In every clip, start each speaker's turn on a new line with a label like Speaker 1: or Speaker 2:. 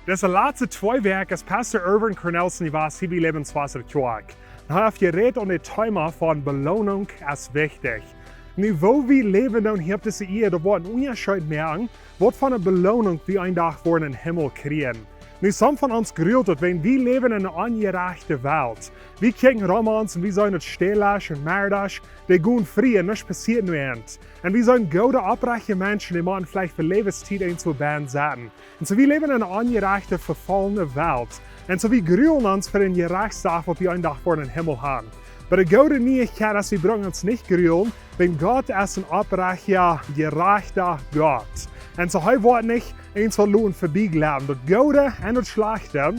Speaker 1: Das laatste 2 weken is Pastor Irvin Cornelsen was hier bij Lebenswasser kwijt. Hij heeft geredet aan het thema van Beloonunk als wichtig. Nu, wo wir leben dan hier op deze aarde, wordt een onderscheid merken, wat van een beloning we een dag voor een Himmel krijgen. Nu, some van ons gruwt het, wenn wir leben in einer ungerechten Welt. Wir kijken om ons en we zijn het stelig en merdig, die gaan vrij en niets passiert nu eens. En we zijn goede, oprechte mensen die moeten vielleicht voor levenstijd eens zo baan zetten. En so wir leben in einer ungerechten, verfallene Welt. En so wir gruwlen ons voor een gerechtsdag wat we een dag voor een Himmel haben. Aber die gute Neuigkeit ist, wir brauchen uns nicht gruwlen, wenn Gott ist ein oprechter, gerechter Gott. Und so hij wordt nicht eens verloren vorbeigelaten. Das Gute und das Schlechte,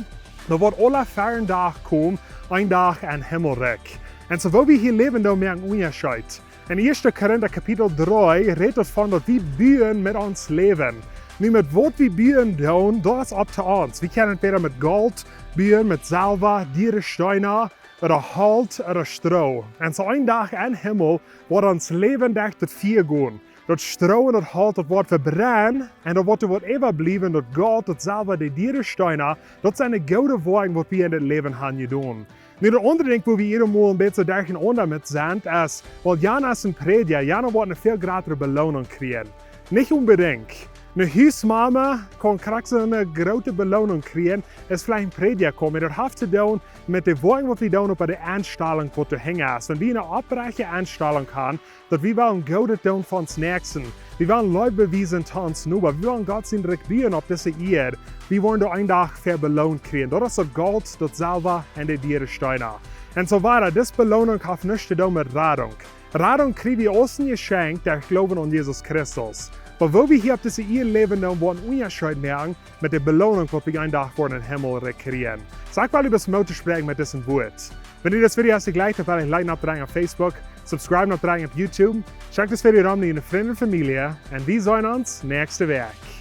Speaker 1: da wird alle fern Tag kommen, ein Tag in Himmelreich. Und so wo wir hier leben, da merken wir Unterschied. In 1. Korinther Kapitel 3 redet davon, dass wir bühen mit uns leben. Nu met wat we bühen doen, dat is op te ons. We kunnen entweder met gold bühen, met zilver, dierensteiner, oder Halt oder Stroh. Und so ein Tag in Himmel wird uns lebendig tot vier gehen. Dat Stroh und dat Halt, dat wordt verbrennen und dat wordt überbleiben, dat Gott, dat selber die dierensteiner, dat zijn de gouden woorden wat we in het leven gaan gedaan. Nu, de andere ding waar we hier mal een beetje dergelijke onder met zijn, is, want Jan is een prediger, Jan wordt een veel grotere beloning krijgen. Niet unbedingt. Een huismama kan krijgen een grote beloning krijgen, als vielleicht een prediger komt. Dat heeft te doen met de woorden wat we doen op de aanstelling wat er hing is. Wenn we een oprechte aanstelling hebben, dat we wel een goede doen van ons nächsten. We willen Leute bewijzen tot ons nu, we willen Gott zijn regieren op deze eerd. We willen er een dag veel beloond krijgen. Dat is dat goud, dat zilver en de dierensteiner. En zo verder, deze beloning heeft niets te doen met Radung. Radung krijgen we als een geschenk der geloven aan Jezus Christus. Maar wo wir hier op deze eeuw leven, dan worden we onderscheid merken met de beloning wat we een dag voor een Himmel krijgen. Sag mal über das Motorsprechen mit diesem Wort. Wenn dir das Video hast, gleich dann ein Like abdrängen auf Facebook, subscribe abdrängen auf YouTube, check das Video an in eine Freunde und Familie und wir sehen uns nächste Woche.